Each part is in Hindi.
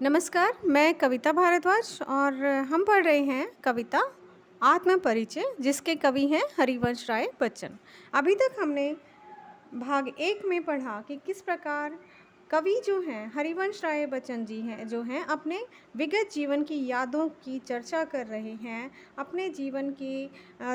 नमस्कार, मैं कविता भारद्वाज और हम पढ़ रहे हैं कविता आत्म परिचय जिसके कवि हैं हरिवंश राय बच्चन। अभी तक हमने भाग 1 में पढ़ा कि किस प्रकार कवि जो हैं हरिवंश राय बच्चन जी हैं जो हैं अपने विगत जीवन की यादों की चर्चा कर रहे हैं, अपने जीवन की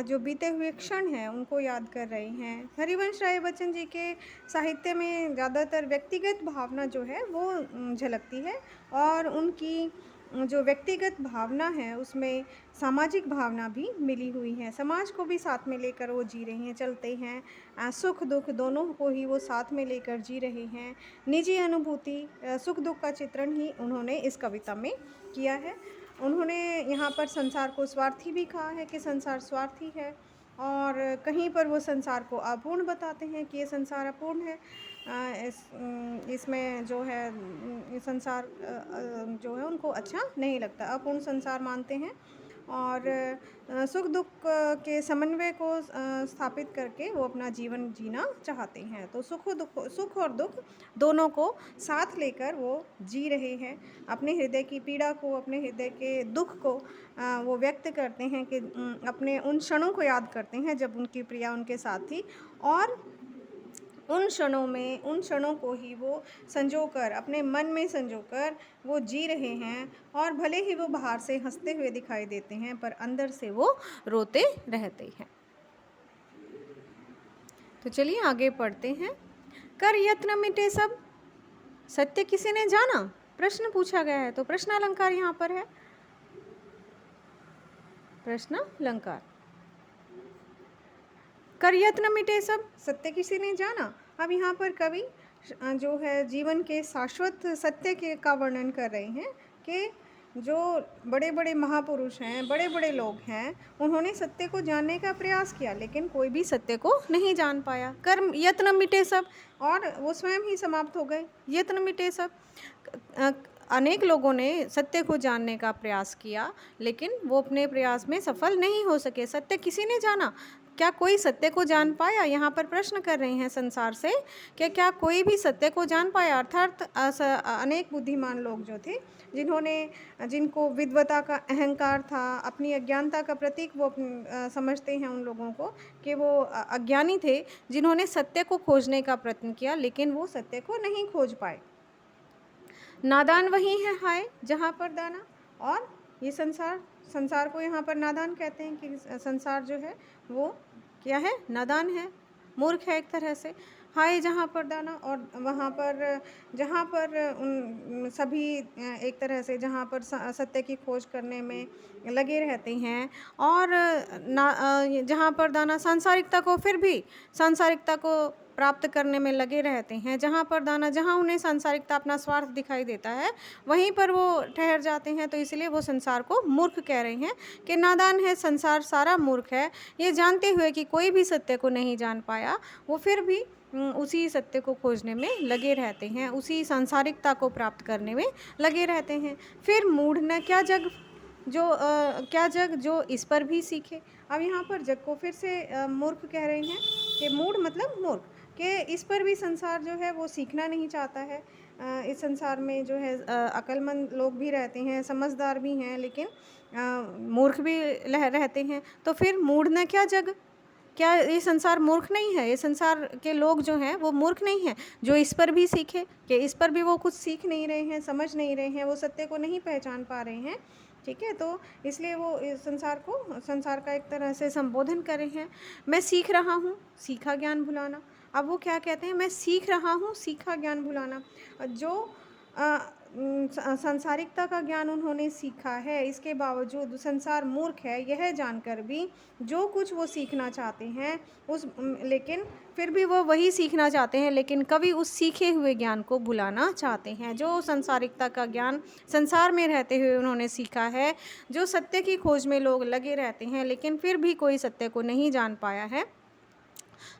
जो बीते हुए क्षण हैं उनको याद कर रहे हैं। हरिवंश राय बच्चन जी के साहित्य में ज़्यादातर व्यक्तिगत भावना जो है वो झलकती है और उनकी जो व्यक्तिगत भावना है उसमें सामाजिक भावना भी मिली हुई है। समाज को भी साथ में लेकर वो जी रहे हैं, चलते हैं। सुख-दुःख दोनों को ही वो साथ में लेकर जी रहे हैं। निजी अनुभूति सुख-दुःख का चित्रण ही उन्होंने इस कविता में किया है। उन्होंने यहाँ पर संसार को स्वार्थी भी कहा है कि संसार स्वार्थी है और कहीं पर वो संसार को अपूर्ण बताते हैं कि ये संसार अपूर्ण है। इसमें जो है ये संसार जो है उनको अच्छा नहीं लगता, अपूर्ण संसार मानते हैं और सुख-दुःख के समन्वय को स्थापित करके वो अपना जीवन जीना चाहते हैं। तो सुख और दुःख दोनों को साथ लेकर वो जी रहे हैं। अपने हृदय की पीड़ा को, अपने हृदय के दुःख को वो व्यक्त करते हैं कि अपने उन क्षणों को याद करते हैं जब उनकी प्रिया उनके साथ थी और उन क्षणों को ही वो संजोकर अपने मन में संजोकर वो जी रहे हैं और भले ही वो बाहर से हँसते हुए दिखाई देते हैं पर अंदर से वो रोते रहते हैं। तो चलिए आगे पढ़ते हैं। कर यत्न मिटे सब सत्य किसी ने जाना, प्रश्न पूछा गया है तो प्रश्न अलंकार यहाँ पर है। प्रश्न अलंकार, कर यत्न मिटे सब सत्य किसी ने जाना। अब यहाँ पर कवि जो है जीवन के शाश्वत सत्य के का वर्णन कर रहे हैं कि जो बड़े बड़े महापुरुष हैं, बड़े बड़े लोग हैं, उन्होंने सत्य को जानने का प्रयास किया लेकिन कोई भी सत्य को नहीं जान पाया। कर यत्न मिटे सब और वो स्वयं ही समाप्त हो गए। यत्न मिटे सब, अनेक लोगों ने सत्य को जानने का प्रयास किया लेकिन वो अपने प्रयास में सफल नहीं हो सके। सत्य किसी ने जाना, क्या कोई सत्य को जान पाया? यहाँ पर प्रश्न कर रहे हैं संसार से कि क्या कोई भी सत्य को जान पाया? अर्थात अनेक बुद्धिमान लोग जो थे जिनको विद्वता का अहंकार था, अपनी अज्ञानता का प्रतीक वो समझते हैं उन लोगों को कि वो अज्ञानी थे जिन्होंने सत्य को खोजने का प्रयत्न किया लेकिन वो सत्य को नहीं खोज पाए। नादान वही है हाय जहाँ पर दाना, और ये संसार को यहाँ पर नादान कहते हैं कि संसार जो है वो क्या है, नादान है, मूर्ख है एक तरह से। हाय जहाँ पर दाना, और वहाँ पर जहाँ पर उन सभी एक तरह से जहाँ पर सत्य की खोज करने में लगे रहते हैं और जहाँ पर दाना सांसारिकता को फिर भी सांसारिकता को प्राप्त करने में लगे रहते हैं। जहाँ पर दाना, जहाँ उन्हें सांसारिकता अपना स्वार्थ दिखाई देता है वहीं पर वो ठहर जाते हैं। तो इसलिए वो संसार को मूर्ख कह रहे हैं कि नादान है संसार, सारा मूर्ख है। ये जानते हुए कि कोई भी सत्य को नहीं जान पाया वो फिर भी उसी सत्य को खोजने में लगे रहते हैं, उसी सांसारिकता को प्राप्त करने में लगे रहते हैं। फिर मूढ़ न क्या जग क्या जग जो इस पर भी सीखे। अब यहाँ पर जग को फिर से मूर्ख कह रहे हैं कि मूढ़ मतलब मूर्ख, कि इस पर भी संसार जो है वो सीखना नहीं चाहता है। इस संसार में जो है अक्लमंद लोग भी रहते हैं, समझदार भी हैं लेकिन मूर्ख भी रहते हैं। तो फिर मूढ़ न क्या जग, क्या ये संसार मूर्ख नहीं है? ये संसार के लोग जो हैं वो मूर्ख नहीं हैं जो इस पर भी सीखे, कि इस पर भी वो कुछ सीख नहीं रहे हैं, समझ नहीं रहे हैं, वो सत्य को नहीं पहचान पा रहे हैं। ठीक है, तो इसलिए वो इस संसार का एक तरह से संबोधन कर रहे हैं। मैं सीख रहा हूँ सीखा ज्ञान भुलाना। अब वो क्या कहते हैं, मैं सीख रहा हूँ सीखा ज्ञान भुलाना। जो सांसारिकता का ज्ञान उन्होंने सीखा है इसके बावजूद संसार मूर्ख है यह जानकर भी जो कुछ वो सीखना चाहते हैं लेकिन फिर भी वो वही सीखना चाहते हैं लेकिन कभी उस सीखे हुए ज्ञान को भुलाना चाहते हैं। जो सांसारिकता का ज्ञान संसार में रहते हुए उन्होंने सीखा है, जो सत्य की खोज में लोग लगे रहते हैं लेकिन फिर भी कोई सत्य को नहीं जान पाया है,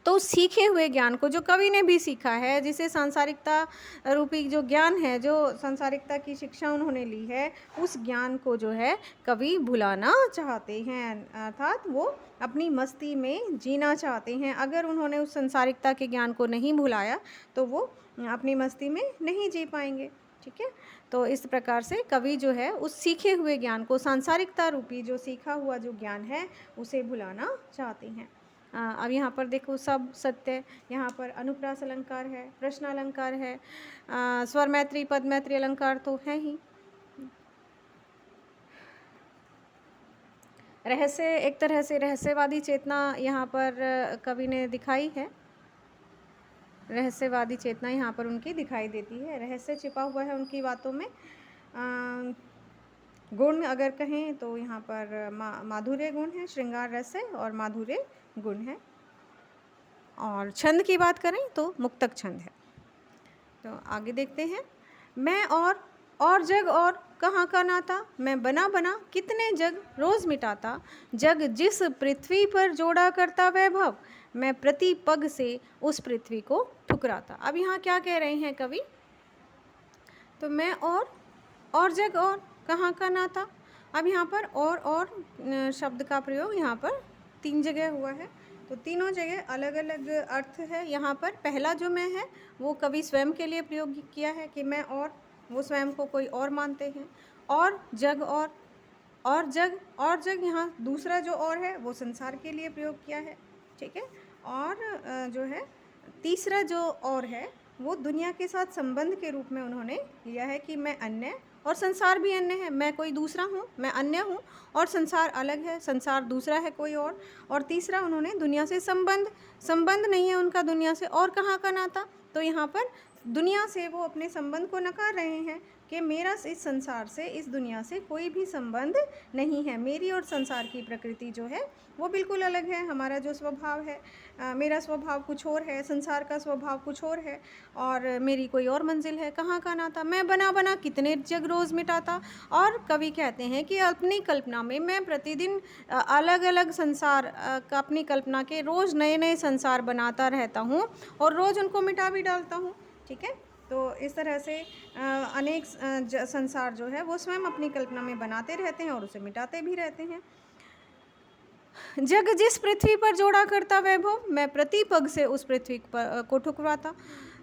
तो उस सीखे हुए ज्ञान को जो कवि ने भी सीखा है, जिसे सांसारिकता रूपी जो ज्ञान है, जो सांसारिकता की शिक्षा उन्होंने ली है, उस ज्ञान को जो है कवि भुलाना चाहते हैं, अर्थात वो अपनी मस्ती में जीना चाहते हैं। अगर उन्होंने उस सांसारिकता के ज्ञान को नहीं भुलाया तो वो अपनी मस्ती में नहीं जी पाएंगे। ठीक है। तो इस प्रकार से कवि जो है उस सीखे हुए ज्ञान को, सांसारिकता रूपी जो सीखा हुआ जो ज्ञान है, उसे भुलाना चाहते हैं। अब यहाँ पर देखो सब सत्य, यहाँ पर अनुप्रास अलंकार है, प्रश्न अलंकार है, स्वर मैत्री पद मैत्री अलंकार तो है ही। रहस्य, एक तरह से रहस्यवादी चेतना यहाँ पर कवि ने दिखाई है, रहस्यवादी चेतना यहाँ पर उनकी दिखाई देती है, रहस्य छिपा हुआ है उनकी बातों में। गुण अगर कहें तो यहाँ पर माधुर्य गुण है, श्रृंगार रस है और माधुर्य गुण है। और छंद की बात करें तो मुक्तक छंद है। तो आगे देखते हैं। मैं और जग और कहाँ का नाता, मैं बना बना कितने जग रोज मिटाता, जग जिस पृथ्वी पर जोड़ा करता वैभव, मैं प्रति पग से उस पृथ्वी को ठुकराता। अब यहाँ क्या कह रहे हैं कवि, तो मैं और जग और कहाँ का नाता। अब यहाँ पर और शब्द का प्रयोग यहाँ पर 3 जगह हुआ है, तो तीनों जगह अलग अलग अर्थ है। यहाँ पर पहला जो मैं है वो कवि स्वयं के लिए प्रयोग किया है कि मैं, और वो स्वयं को कोई और मानते हैं। और जग और जग यहाँ दूसरा जो और है वो संसार के लिए प्रयोग किया है, ठीक है। और जो है तीसरा जो और है वो दुनिया के साथ संबंध के रूप में उन्होंने लिया है कि मैं अन्य और संसार भी अन्य है, मैं कोई दूसरा हूँ, मैं अन्य हूँ और संसार अलग है, संसार दूसरा है कोई और तीसरा उन्होंने दुनिया से संबंध नहीं है उनका दुनिया से, और कहाँ का नाता। तो यहाँ पर दुनिया से वो अपने संबंध को नकार रहे हैं कि मेरा इस संसार से, इस दुनिया से कोई भी संबंध नहीं है, मेरी और संसार की प्रकृति जो है वो बिल्कुल अलग है, हमारा जो स्वभाव है, मेरा स्वभाव कुछ और है, संसार का स्वभाव कुछ और है और मेरी कोई और मंजिल है, कहाँ का नाता, मैं बना बना कितने जग रोज़ मिटाता। और कवि कहते हैं कि अपनी कल्पना में मैं प्रतिदिन अलग अलग संसार का, अपनी कल्पना के रोज़ नए नए संसार बनाता रहता हूँ और रोज़ उनको मिटा भी डालता हूँ, ठीक है। तो इस तरह से अनेक संसार जो है वो स्वयं अपनी कल्पना में बनाते रहते हैं और उसे मिटाते भी रहते हैं। जग जिस पृथ्वी पर जोड़ा करता वैभव, मैं प्रति पग से उस पृथ्वी को ठुकराता।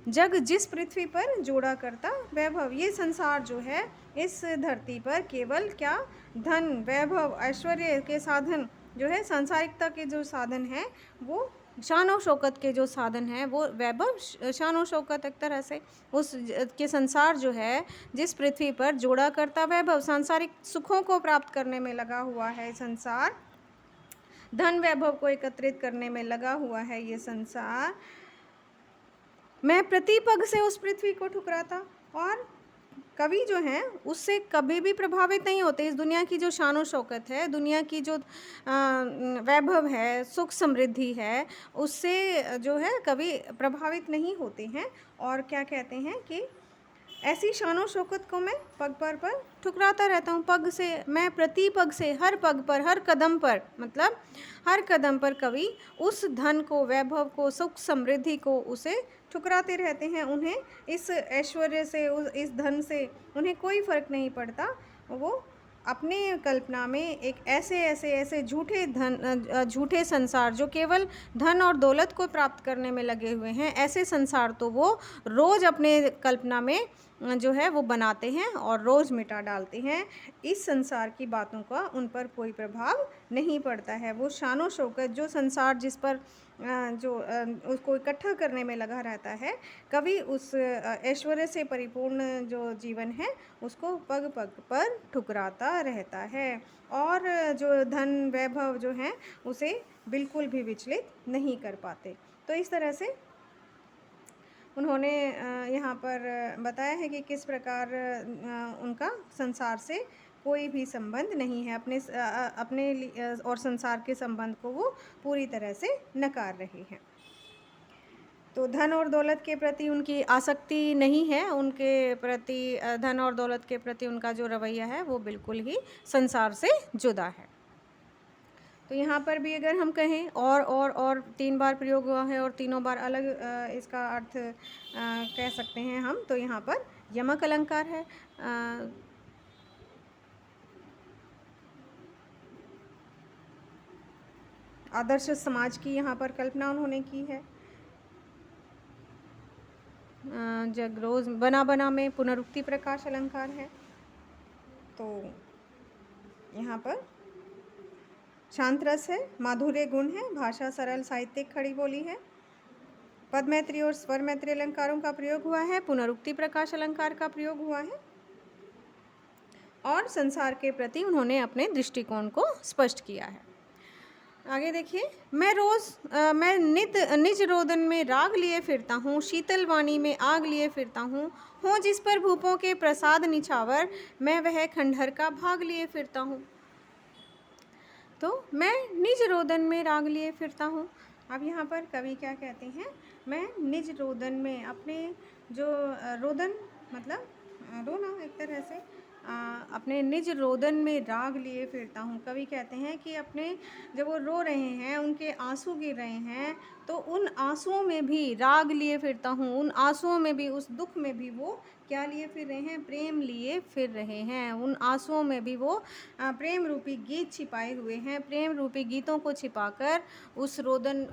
जग जिस पृथ्वी पर जोड़ा करता वैभव, ये संसार जो है इस धरती पर केवल क्या धन, वैभव, ऐश्वर्य के साधन जो है, सांसारिकता के जो साधन हैं, वो शान शौकत के जो साधन हैं, वो वैभव, शान शौकत, एक तरह से उस के संसार जो है जिस पृथ्वी पर जोड़ा करता वैभव, सांसारिक सुखों को प्राप्त करने में लगा हुआ है संसार, धन वैभव को एकत्रित करने में लगा हुआ है ये संसार, मैं प्रति पग से उस पृथ्वी को ठुकराता। और कवि जो हैं उससे कभी भी प्रभावित नहीं होते, इस दुनिया की जो शान शौकत है, दुनिया की जो वैभव है, सुख समृद्धि है, उससे जो है कवि प्रभावित नहीं होते हैं। और क्या कहते हैं कि ऐसी शान शौकत को मैं पग पर ठुकराता रहता हूँ, पग से, मैं प्रति पग से, हर पग पर, हर कदम पर, मतलब हर कदम पर कवि उस धन को, वैभव को, सुख समृद्धि को, उसे ठुकराते रहते हैं। उन्हें इस ऐश्वर्य से, इस धन से उन्हें कोई फ़र्क नहीं पड़ता, वो अपने कल्पना में एक ऐसे झूठे संसार जो केवल धन और दौलत को प्राप्त करने में लगे हुए हैं, ऐसे संसार तो वो रोज़ अपने कल्पना में जो है वो बनाते हैं और रोज़ मिटा डालते हैं। इस संसार की बातों का उन पर कोई प्रभाव नहीं पड़ता है। वो शान शौकत, जो संसार जिस पर जो उसको इकट्ठा करने में लगा रहता है, कवि उस ऐश्वर्य से परिपूर्ण जो जीवन है उसको पग पग पर ठुकराता रहता है और जो धन वैभव जो हैं उसे बिल्कुल भी विचलित नहीं कर पाते। तो इस तरह से उन्होंने यहाँ पर बताया है कि किस प्रकार उनका संसार से कोई भी संबंध नहीं है, अपने और संसार के संबंध को वो पूरी तरह से नकार रहे हैं। तो धन और दौलत के प्रति उनकी आसक्ति नहीं है, उनके प्रति धन और दौलत के प्रति उनका जो रवैया है वो बिल्कुल ही संसार से जुदा है। तो यहाँ पर भी अगर हम कहें और 3 बार प्रयोग हुआ है और तीनों बार अलग इसका अर्थ कह सकते हैं हम। तो यहाँ पर यमक अलंकार है, आदर्श समाज की यहाँ पर कल्पना उन्होंने की है। जगरोज बना बना में पुनरुक्ति प्रकाश अलंकार है। तो यहाँ पर शांत रस है, माधुर्य गुण है, भाषा सरल साहित्यिक खड़ी बोली है, पद मैत्री और स्वर मैत्री अलंकारों का प्रयोग हुआ है, पुनरुक्ति प्रकाश अलंकार का प्रयोग हुआ है और संसार के प्रति उन्होंने अपने दृष्टिकोण को स्पष्ट किया है। आगे देखिए, मैं निज रोदन में राग लिए फिरता हूँ, शीतल वाणी में आग लिए फिरता हूँ जिस पर भूपों के प्रसाद निछावर, मैं वह खंडहर का भाग लिए फिरता हूँ। तो मैं निज रोदन में राग लिए फिरता हूँ। अब यहाँ पर कवि क्या कहते हैं, मैं निज रोदन में, अपने जो रोदन मतलब रोना एक तरह से, अपने निज रोदन में राग लिए फिरता हूँ। कवि कहते हैं कि अपने जब वो रो रहे हैं, उनके आंसू गिर रहे हैं, तो उन आंसुओं में भी राग लिए फिरता हूँ, उन आंसुओं में भी, उस दुख में भी वो क्या लिए फिर रहे हैं, प्रेम लिए फिर रहे हैं। उन आंसुओं में भी वो प्रेम रूपी गीत छिपाए हुए हैं, प्रेम रूपी गीतों को छिपाकर उस रोदन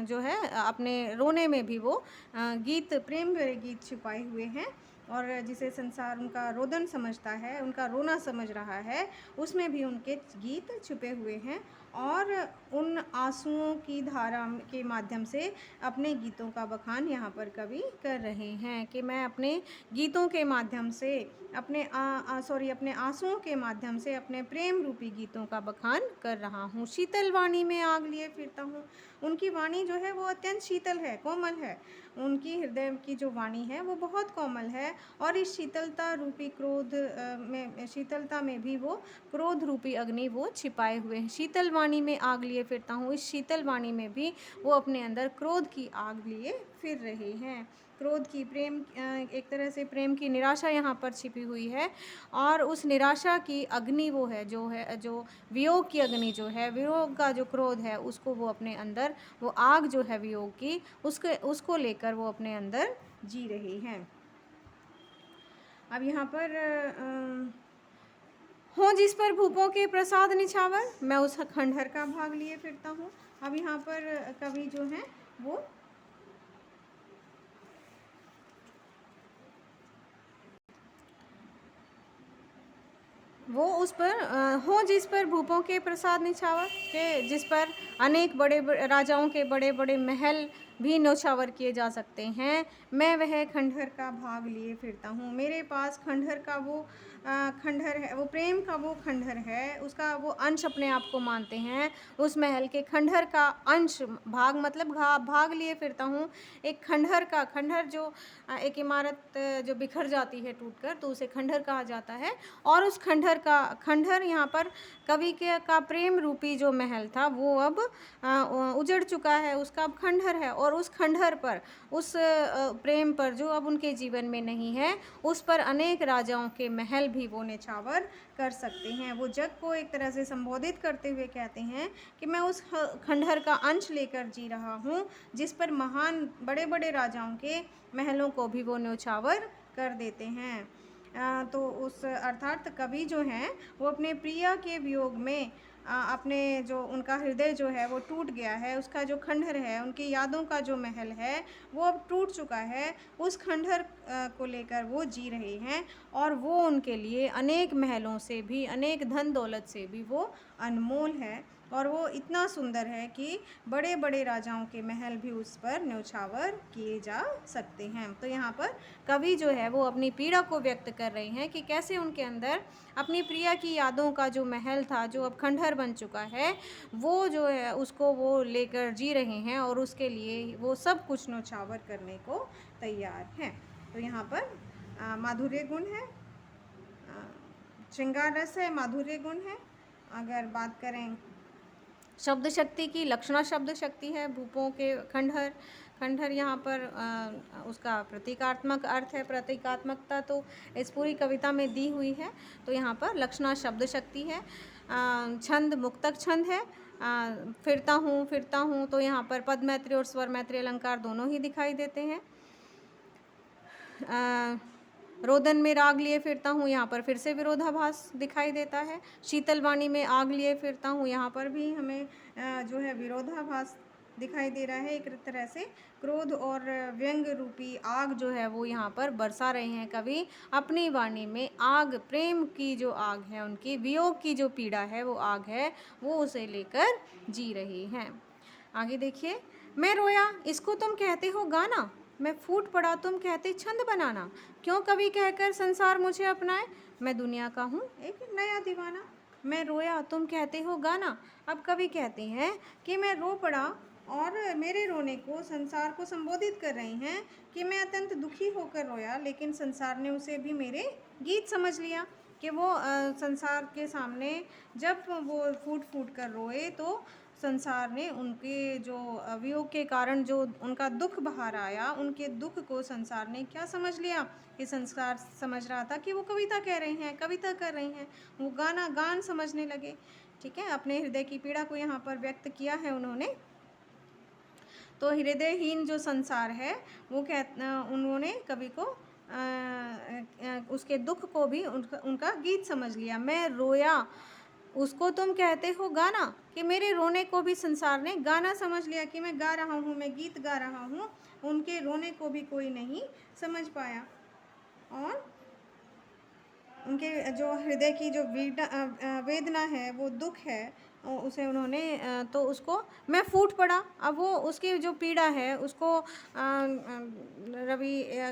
जो है अपने रोने में भी वो गीत, प्रेम भरे गीत छिपाए हुए हैं। और जिसे संसार उनका रोदन समझता है, उनका रोना समझ रहा है, उसमें भी उनके गीत छुपे हुए हैं। और उन आंसुओं की धारा के माध्यम से अपने गीतों का बखान यहाँ पर कवि कर रहे हैं कि मैं अपने गीतों के माध्यम से, अपने अपने आंसुओं के माध्यम से अपने प्रेम रूपी गीतों का बखान कर रहा हूँ। शीतल वाणी में आग लिए फिरता हूँ। उनकी वाणी जो है वो अत्यंत शीतल है, कोमल है। उनकी हृदय की जो वाणी है वो बहुत कोमल है और इस शीतलता रूपी शीतलता में भी वो क्रोध रूपी अग्नि वो छिपाए हुए हैं। शीतल वाणी में आग लिए फिरता हूँ, इस शीतल वाणी में भी वो अपने अंदर क्रोध की आग लिए फिर रहे हैं। क्रोध की, प्रेम, एक तरह से प्रेम की निराशा यहाँ पर छिपी हुई है और उस निराशा की अग्नि वो है जो वियोग की अग्नि जो है, वियोग का जो क्रोध है, उसको वो अपने अंदर, वो आग जो है वियोग की, उसको लेकर वो अपने अंदर जी रहे हैं। अब यहाँ पर हो जिस पर भूपों के प्रसाद निछावर, मैं उस खंडहर का भाग लिए फिरता हूँ। अब यहाँ पर कवि जो हैं वो उस पर हो जिस पर भूपों के प्रसाद निछावर, के जिस पर अनेक बड़े राजाओं के बड़े बड़े महल भी न्यौछावर किए जा सकते हैं, मैं वह खंडहर का भाग लिए फिरता हूँ। मेरे पास खंडहर का वो खंडहर है, वो प्रेम का वो खंडहर है, उसका वो अंश अपने आप को मानते हैं। उस महल के खंडहर का अंश, भाग मतलब भाग लिए फिरता हूँ। एक खंडहर का, खंडहर जो एक इमारत जो बिखर जाती है टूटकर, तो उसे खंडहर कहा जाता है। और उस खंडहर यहाँ पर कवि का प्रेम रूपी जो महल था वो अब उजड़ चुका है, उसका अब खंडहर है। और उस खंडहर पर, उस प्रेम पर जो अब उनके जीवन में नहीं है, उस पर अनेक राजाओं के महल भी वो न्यौछावर कर सकते हैं। वो जग को एक तरह से संबोधित करते हुए कहते हैं कि मैं उस खंडहर का अंश लेकर जी रहा हूँ जिस पर महान बड़े बड़े राजाओं के महलों को भी वो न्यौछावर कर देते हैं। तो उस अर्थात कवि जो हैं वो अपने प्रिया के वियोग में अपने जो उनका हृदय जो है वो टूट गया है, उसका जो खंडहर है, उनकी यादों का जो महल है वो अब टूट चुका है, उस खंडहर को लेकर वो जी रहे हैं। और वो उनके लिए अनेक महलों से भी, अनेक धन दौलत से भी वो अनमोल है और वो इतना सुंदर है कि बड़े बड़े राजाओं के महल भी उस पर न्यौछावर किए जा सकते हैं। तो यहाँ पर कवि जो है वो अपनी पीड़ा को व्यक्त कर रहे हैं कि कैसे उनके अंदर अपनी प्रिया की यादों का जो महल था, जो अब खंडहर बन चुका है, वो जो है उसको वो लेकर जी रहे हैं और उसके लिए वो सब कुछ न्यौछावर करने को तैयार हैं। तो यहाँ पर माधुर्य गुण है, श्रृंगार रस है, माधुर्य गुण है। अगर बात करें शब्द शक्ति की, लक्षणा शब्द शक्ति है। भूपों के खंडहर यहाँ पर उसका प्रतीकात्मक अर्थ है, प्रतीकात्मकता तो इस पूरी कविता में दी हुई है। तो यहाँ पर लक्षणा शब्द शक्ति है। छंद मुक्तक छंद है। फिरता हूँ तो यहाँ पर पद मैत्री और स्वर मैत्री अलंकार दोनों ही दिखाई देते हैं। रोदन में राग लिए फिरता हूँ, यहाँ पर फिर से विरोधाभास दिखाई देता है। शीतल वाणी में आग लिए फिरता हूँ, यहाँ पर भी हमें जो है विरोधाभास दिखाई दे रहा है। एक तरह से क्रोध और व्यंग रूपी आग जो है वो यहाँ पर बरसा रहे हैं कवि अपनी वाणी में। आग, प्रेम की जो आग है, उनकी वियोग की जो पीड़ा है वो आग है, वो उसे लेकर जी रही हैं। आगे देखिए, मैं रोया इसको तुम कहते हो गाना, मैं फूट पड़ा तुम कहते छंद बनाना, क्यों कवि कहकर संसार मुझे अपनाए, मैं दुनिया का हूँ एक नया दीवाना। मैं रोया तुम कहते हो गाना, अब कवि कहते हैं कि मैं रो पड़ा और मेरे रोने को संसार को संबोधित कर रही हैं कि मैं अत्यंत दुखी होकर रोया, लेकिन संसार ने उसे भी मेरे गीत समझ लिया कि वो संसार के सामने जब वो फूट फूट कर रोए तो संसार ने उनके जो वियोग के कारण जो उनका दुख बाहर आया, उनके दुख को संसार ने क्या समझ लिया कि संसार समझ रहा था कि वो कविता कह रही हैं, कविता कर रही हैं, वो गान समझने लगे। ठीक है, अपने हृदय की पीड़ा को यहाँ पर व्यक्त किया है उन्होंने। तो हृदयहीन जो संसार है वो उन्होंने कवि को उसके दुख को भी उनका गीत समझ लिया। मैं रोया उसको तुम कहते हो गाना, कि मेरे रोने को भी संसार ने गाना समझ लिया कि मैं गा रहा हूँ, मैं गीत गा रहा हूँ, उनके रोने को भी कोई नहीं समझ पाया। और उनके जो हृदय की जो वेदना है, वो दुख है, उसे उन्होंने तो उसको मैं फूट पड़ा। अब वो उसकी जो पीड़ा है उसको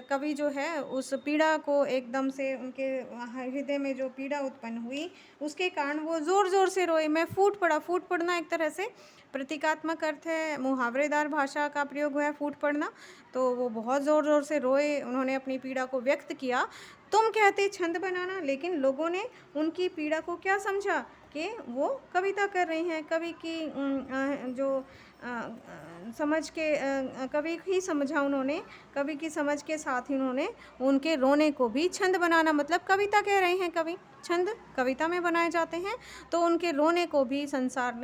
कवि जो है उस पीड़ा को एकदम से उनके हृदय में जो पीड़ा उत्पन्न हुई उसके कारण वो ज़ोर ज़ोर से रोए। मैं फूट पड़ा, फूट पड़ना एक तरह से प्रतीकात्मक अर्थ है, मुहावरेदार भाषा का प्रयोग हुआ है फूट पड़ना। तो वो बहुत ज़ोर ज़ोर से रोए, उन्होंने अपनी पीड़ा को व्यक्त किया। तुम कहते छंद बनाना, लेकिन लोगों ने उनकी पीड़ा को क्या समझा कि वो कविता कर रही हैं। कवि की जो समझ के कवि ही समझा उन्होंने, कवि की समझ के साथ ही उन्होंने उनके रोने को भी छंद बनाना, मतलब कविता कह रहे हैं कवि, छंद कविता में बनाए जाते हैं। तो उनके रोने को भी संसार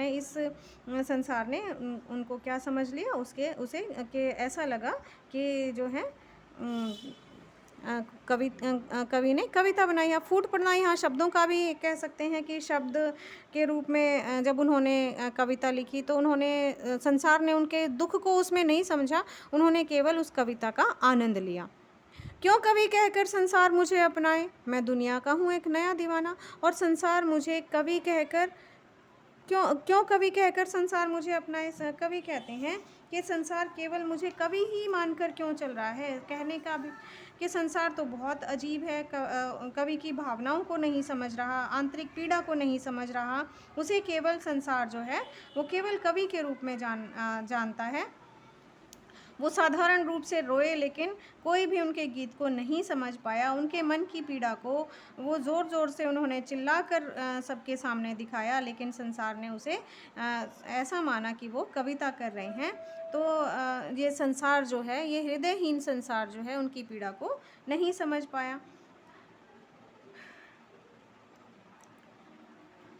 ने उनको क्या समझ लिया, उसे कि ऐसा लगा कि जो है कवि ने कविता बनाई। या फूट पड़ना यहाँ शब्दों का भी कह सकते हैं कि शब्द के रूप में जब उन्होंने कविता लिखी तो उन्होंने संसार ने उनके दुख को उसमें नहीं समझा, उन्होंने केवल उस कविता का आनंद लिया। क्यों कवि कहकर संसार मुझे अपनाए, मैं दुनिया का हूँ एक नया दीवाना। और संसार मुझे कवि कहकर क्यों कवि कहकर संसार मुझे अपनाए, कवि कहते हैं कि संसार केवल मुझे कवि ही मानकर क्यों चल रहा है। कहने का भी कि संसार तो बहुत अजीब है, कवि की भावनाओं को नहीं समझ रहा, आंतरिक पीड़ा को नहीं समझ रहा, उसे केवल संसार जो है वो केवल कवि के रूप में जानता है। वो साधारण रूप से रोए, लेकिन कोई भी उनके गीत को नहीं समझ पाया। उनके मन की पीड़ा को वो ज़ोर ज़ोर से उन्होंने चिल्लाकर सबके सामने दिखाया, लेकिन संसार ने उसे ऐसा माना कि वो कविता कर रहे हैं। तो ये संसार जो है, ये हृदयहीन संसार जो है, उनकी पीड़ा को नहीं समझ पाया।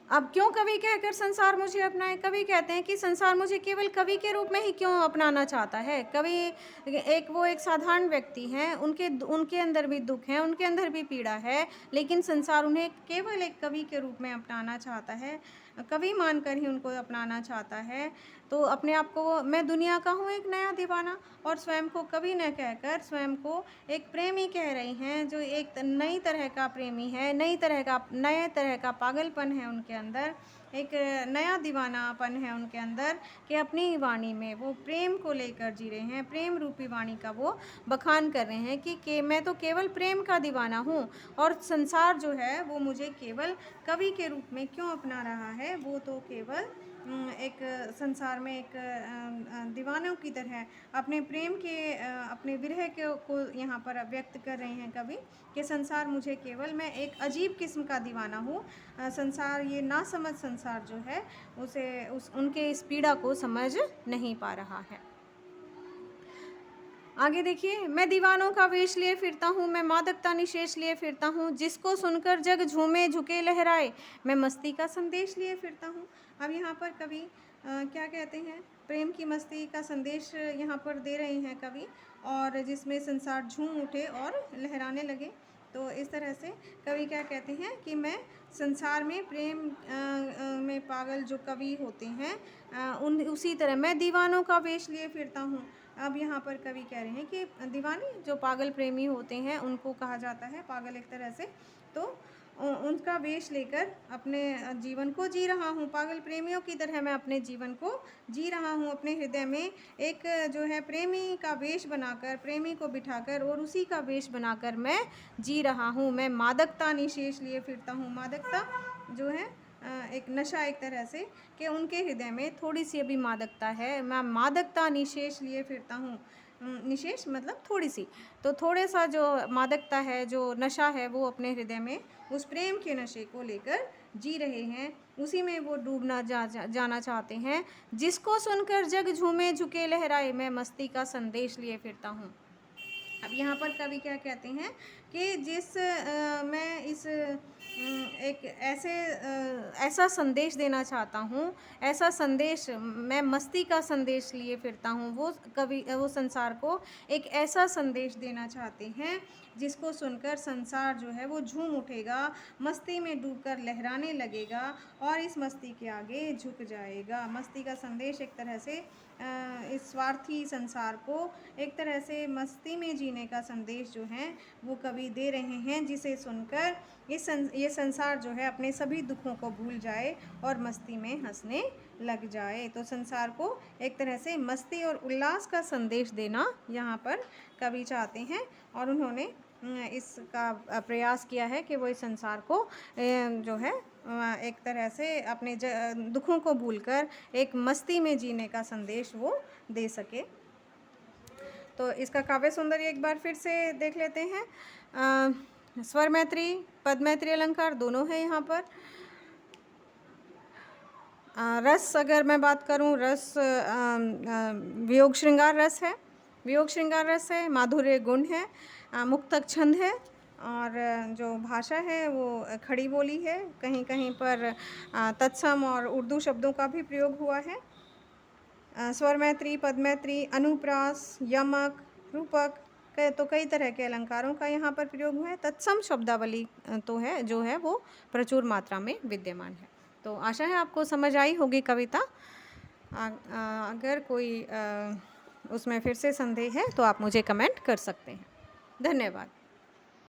अब क्यों कवि कहकर संसार मुझे अपनाए, कवि कहते हैं कि संसार मुझे केवल कवि के रूप में ही क्यों अपनाना चाहता है। कवि एक साधारण व्यक्ति हैं, उनके अंदर भी दुख है, उनके अंदर भी पीड़ा है, लेकिन संसार उन्हें केवल एक कवि के रूप में अपनाना चाहता है, कवि मानकर ही उनको अपनाना चाहता है। तो अपने आप को मैं दुनिया का हूँ एक नया दीवाना, और स्वयं को कवि न कहकर स्वयं को एक प्रेमी कह रही हैं, जो एक नई तरह का प्रेमी है, नए तरह का पागलपन है उनके अंदर, एक नया दीवानापन है उनके अंदर कि अपनी वाणी में वो प्रेम को लेकर जी रहे हैं, प्रेम रूपी वाणी का वो बखान कर रहे हैं कि मैं तो केवल प्रेम का दीवाना हूँ, और संसार जो है वो मुझे केवल कवि के रूप में क्यों अपना रहा है। वो तो केवल एक संसार में एक दीवानों की तरह अपने प्रेम के अपने विरह को यहाँ पर व्यक्त कर रहे हैं कवि कि संसार मुझे केवल, मैं एक अजीब किस्म का दीवाना हूँ। संसार, ये नासमझ संसार जो है उनके इस पीड़ा को समझ नहीं पा रहा है। आगे देखिए, मैं दीवानों का वेश लिए फिरता हूँ, मैं मादकता निशेष लिए फिरता हूँ, जिसको सुनकर जग झूमे झुके लहराए, मैं मस्ती का संदेश लिए फिरता हूँ। अब यहाँ पर कवि क्या कहते हैं, प्रेम की मस्ती का संदेश यहाँ पर दे रहे हैं कवि, और जिसमें संसार झूम उठे और लहराने लगे। तो इस तरह से कवि क्या कहते हैं कि मैं संसार में प्रेम में पागल जो कवि होते हैं उन उसी तरह मैं दीवानों का वेश लिए फिरता हूँ। अब यहाँ पर कवि कह रहे हैं कि दीवाने जो पागल प्रेमी होते हैं उनको कहा जाता है पागल एक तरह से। तो उनका वेश लेकर अपने जीवन को जी रहा हूँ, पागल प्रेमियों की तरह मैं अपने जीवन को जी रहा हूँ। अपने हृदय में एक जो है प्रेमी का वेश बनाकर, प्रेमी को बिठाकर और उसी का वेश बनाकर मैं जी रहा हूँ। मैं मादकता निशेष लिए फिरता हूँ। मादकता जो है एक नशा एक तरह से कि उनके हृदय में थोड़ी सी अभी मादकता है। मैं मादकता निशेष लिए फिरता हूँ। निशेष मतलब थोड़ी सी, तो थोड़े सा जो मादकता है, जो नशा है, वो अपने हृदय में उस प्रेम के नशे को लेकर जी रहे हैं। उसी में वो डूबना जाना चाहते हैं। जिसको सुनकर जग झूमे झुके लहराए, मैं मस्ती का संदेश लिए फिरता हूँ। अब यहाँ पर कवि क्या कहते हैं कि मैं इस एक ऐसा संदेश देना चाहता हूँ, ऐसा संदेश, मैं मस्ती का संदेश लिए फिरता हूँ। वो संसार को एक ऐसा संदेश देना चाहते हैं जिसको सुनकर संसार जो है वो झूम उठेगा, मस्ती में डूबकर लहराने लगेगा और इस मस्ती के आगे झुक जाएगा। मस्ती का संदेश एक तरह से इस स्वार्थी संसार को एक तरह से मस्ती में जीने का संदेश जो है वो कवि दे रहे हैं, जिसे सुनकर ये संसार जो है अपने सभी दुखों को भूल जाए और मस्ती में हंसने लग जाए। तो संसार को एक तरह से मस्ती और उल्लास का संदेश देना यहाँ पर कवि चाहते हैं और उन्होंने इसका प्रयास किया है कि वो इस संसार को जो है एक तरह से अपने दुखों को भूलकर एक मस्ती में जीने का संदेश वो दे सके। तो इसका काव्य सौंदर्य एक बार फिर से देख लेते हैं। स्वर मैत्री, पद मैत्री अलंकार दोनों है यहाँ पर। रस अगर मैं बात करूँ, रस वियोग श्रृंगार रस है, वियोग श्रृंगार रस है, माधुर्य गुण है, मुक्तक छंद है और जो भाषा है वो खड़ी बोली है। कहीं कहीं पर तत्सम और उर्दू शब्दों का भी प्रयोग हुआ है। स्वर मैत्री, पद मैत्री, अनुप्रास, यमक, रूपक तो कई तरह के अलंकारों का यहाँ पर प्रयोग हुआ है। तत्सम शब्दावली तो है जो है वो प्रचुर मात्रा में विद्यमान है। तो आशा है आपको समझ आई होगी कविता। अगर कोई उसमें फिर से संदेह है तो आप मुझे कमेंट कर सकते हैं। धन्यवाद।